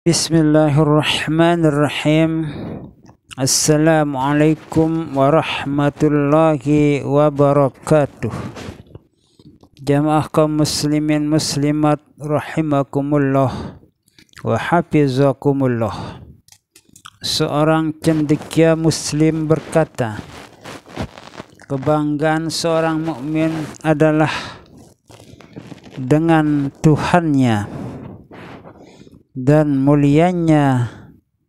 Bismillahirrahmanirrahim. Assalamualaikum warahmatullahi wabarakatuh. Jamaah kaum muslimin muslimat rahimakumullah wa hafizakumullah. Seorang cendekia muslim berkata, kebanggaan seorang mukmin adalah dengan Tuhannya, dan mulianya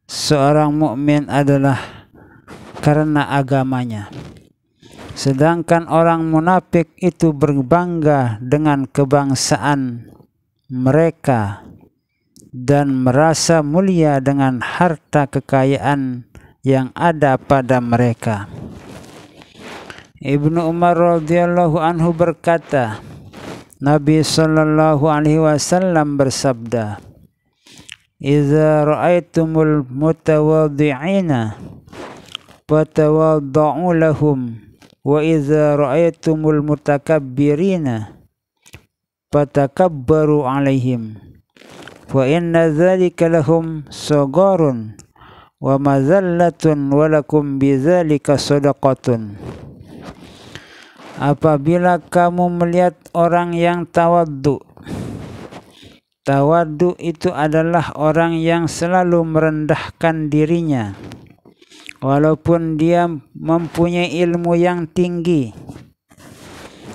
seorang mukmin adalah karena agamanya. Sedangkan orang munafik itu berbangga dengan kebangsaan mereka dan merasa mulia dengan harta kekayaan yang ada pada mereka. Ibnu Umar radhiyallahu anhu berkata, Nabi sallallahu alaihi wasallam bersabda, "Idza ra'aitumul mutawadhi'ina fatawadha'u lahum, wa idza ra'aitumul mutakabbirina fatakabbaru 'alaihim, wa inna dzalika lahum sagharun wa mazallatun wa lakum bidzalika shadaqatun." Apabila kamu melihat orang yang tawadhu, tawadhu itu adalah orang yang selalu merendahkan dirinya, walaupun dia mempunyai ilmu yang tinggi,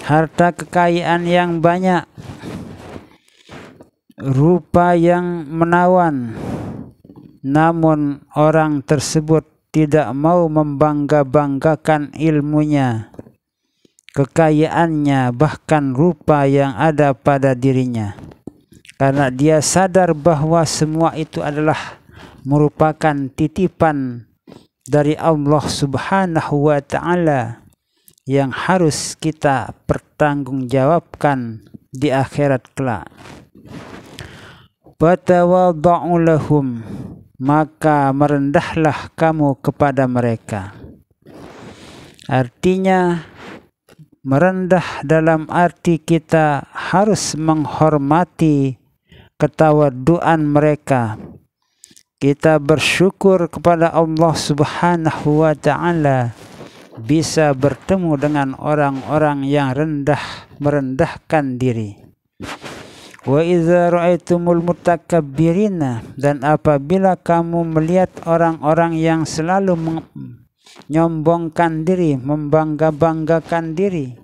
harta kekayaan yang banyak, rupa yang menawan, namun orang tersebut tidak mau membangga-banggakan ilmunya, kekayaannya, bahkan rupa yang ada pada dirinya, karena dia sadar bahwa semua itu adalah merupakan titipan dari Allah Subhanahu wa Ta'ala yang harus kita pertanggungjawabkan di akhirat kelak. Fatawadha'u lahum, maka merendahlah kamu kepada mereka. Artinya, merendah dalam arti kita harus menghormati ketawaduan mereka. Kita bersyukur kepada Allah Subhanahu wa Ta'ala bisa bertemu dengan orang-orang yang merendahkan diri. Wa idza ra'aitumul mutakabbirina, dan apabila kamu melihat orang-orang yang selalu menyombongkan diri, membangga-banggakan diri,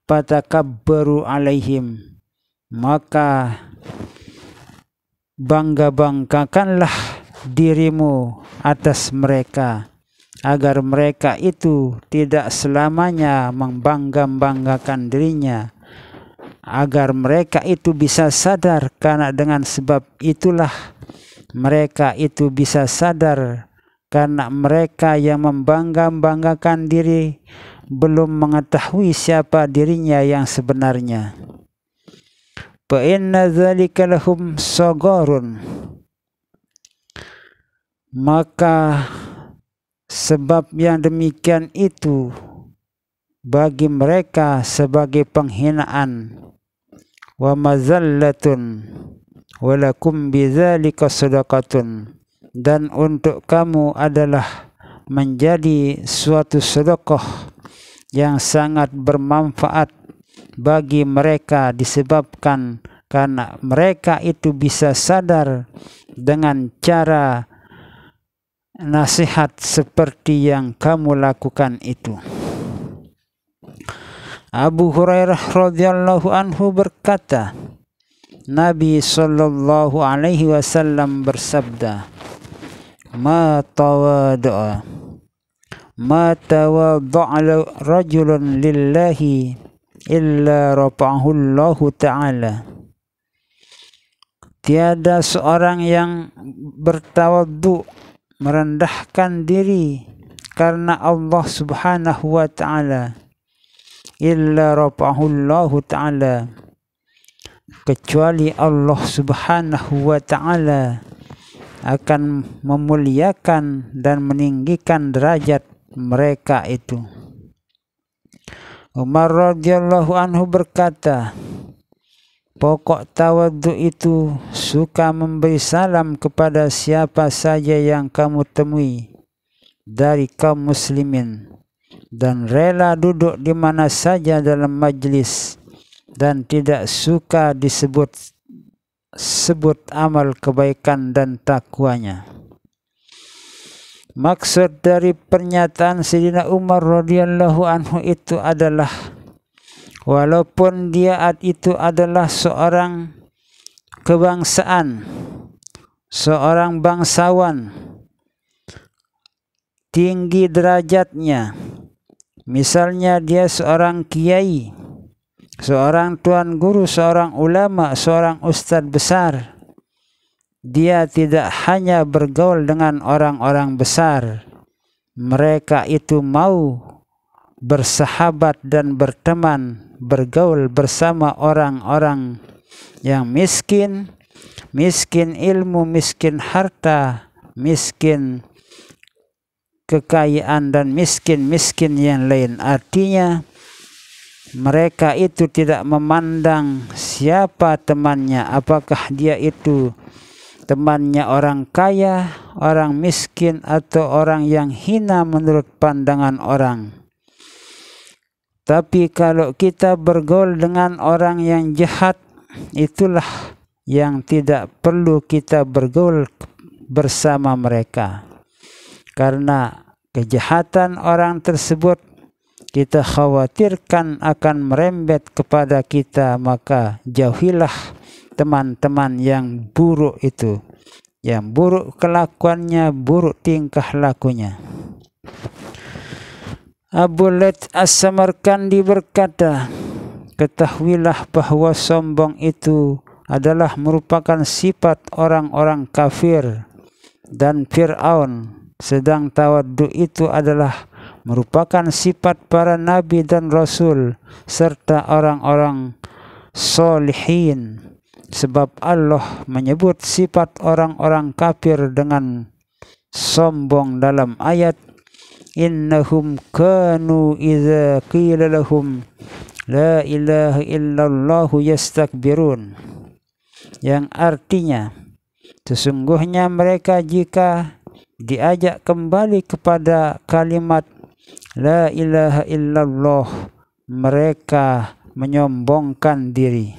fatakabbaru 'alaihim, maka bangga-banggakanlah dirimu atas mereka, agar mereka itu tidak selamanya membangga-banggakan dirinya, agar mereka itu bisa sadar, karena dengan sebab itulah mereka itu bisa sadar, karena mereka yang membangga-banggakan diri belum mengetahui siapa dirinya yang sebenarnya. Fa inna dzalika lahum sagharun, maka sebab yang demikian itu bagi mereka sebagai penghinaan, wa mazallatun wa lakum bidzalika shadaqatun, dan untuk kamu adalah menjadi suatu sedekah yang sangat bermanfaat bagi mereka, disebabkan karena mereka itu bisa sadar dengan cara nasihat seperti yang kamu lakukan itu. Abu Hurairah radhiyallahu anhu berkata, Nabi sallallahu alaihi wasallam bersabda, ma tawadha'a rajulun lillahi illa rafa'ahu Allahu ta'ala. Tiada seorang yang bertawadhu, merendahkan diri karena Allah Subhanahu wa Ta'ala, illa rafa'ahu Allahu ta'ala, kecuali Allah Subhanahu wa Ta'ala akan memuliakan dan meninggikan derajat mereka itu. Umar radhiyallahu anhu berkata, Pokok tawadhu itu suka memberi salam kepada siapa saja yang kamu temui dari kaum muslimin, dan rela duduk di mana saja dalam majlis, dan tidak suka disebut amal kebaikan dan takwanya. Maksud dari pernyataan Sayyidina Umar radhiyallahu anhu itu adalah, walaupun dia itu adalah seorang kebangsaan, seorang bangsawan, tinggi derajatnya, misalnya dia seorang kiai, seorang tuan guru, seorang ulama, seorang ustadz besar, dia tidak hanya bergaul dengan orang-orang besar, mereka itu mau bersahabat dan berteman, bergaul bersama orang-orang yang miskin, miskin ilmu, miskin harta, miskin kekayaan, dan miskin-miskin yang lain. Artinya mereka itu tidak memandang siapa temannya, apakah dia itu temannya orang kaya, orang miskin, atau orang yang hina menurut pandangan orang. Tapi kalau kita bergaul dengan orang yang jahat, itulah yang tidak perlu kita bergaul bersama mereka. Karena kejahatan orang tersebut kita khawatirkan akan merembet kepada kita, maka jauhilah teman-teman yang buruk itu, yang buruk kelakuannya, buruk tingkah lakunya. Abu Laits As-Samarkandi berkata, ketahuilah bahwa sombong itu adalah merupakan sifat orang-orang kafir dan Fir'aun, sedang tawadhu itu adalah merupakan sifat para nabi dan rasul serta orang-orang solihin. Sebab Allah menyebut sifat orang-orang kafir dengan sombong dalam ayat innahum kanu idza qila lahum la ilaha illallah yastakbirun, yang artinya sesungguhnya mereka jika diajak kembali kepada kalimat la ilaha illallah, mereka menyombongkan diri.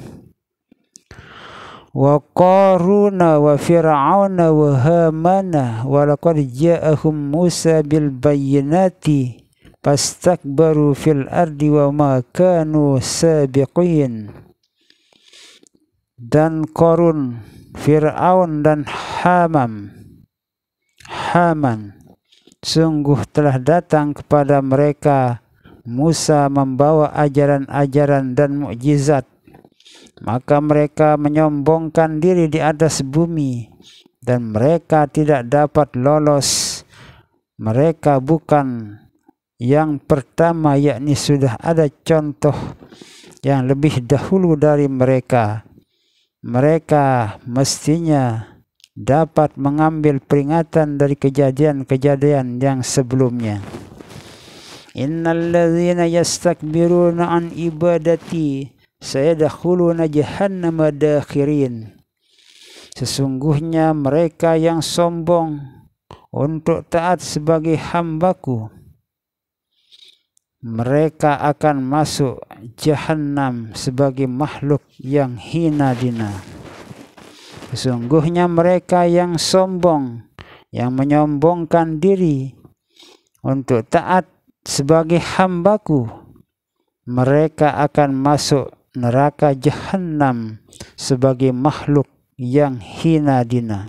Wa Qaruna wa Fir'auna wa Hamana wa laqad ja'ahum Musa bil bayyinati fastakbaru fil ardi wa ma kanu sabiqin. Dan Qarun, Fir'aun dan Haman, sungguh telah datang kepada mereka Musa membawa ajaran-ajaran dan mukjizat, maka mereka menyombongkan diri di atas bumi dan mereka tidak dapat lolos. Mereka bukan yang pertama, yakni sudah ada contoh yang lebih dahulu dari mereka. Mereka mestinya dapat mengambil peringatan dari kejadian-kejadian yang sebelumnya. Innal ladzina yastakbiruna an ibadati sayadkhuluna jahannama dakhirin. Sesungguhnya mereka yang sombong untuk taat sebagai hambaku, mereka akan masuk Jahannam sebagai makhluk yang hina dina. Sesungguhnya mereka yang sombong, yang menyombongkan diri untuk taat sebagai hambaku, mereka akan masuk neraka Jahannam sebagai makhluk yang hina dina.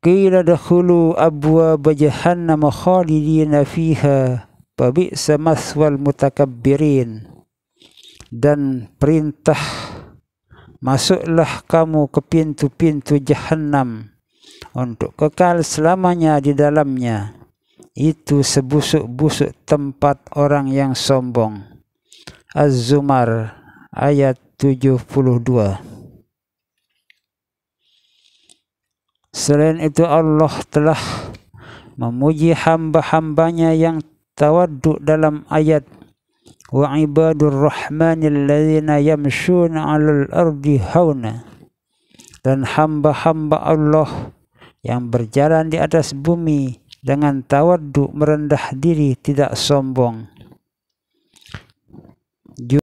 Qila dakhulu abwaaba jahannam khalidina fiha fabi'sa mathwal mutakabbirin. Dan perintah, masuklah kamu ke pintu-pintu Jahannam untuk kekal selamanya di dalamnya. Itu sebusuk-busuk tempat orang yang sombong. Az-Zumar ayat 72. Selain itu Allah telah memuji hamba-hambanya yang tawaddu dalam ayat wa ibadur rahmanil ladzina yamshuna 'alal ardi hauna, dan hamba-hamba Allah yang berjalan di atas bumi dengan tawaddu, merendah diri, tidak sombong.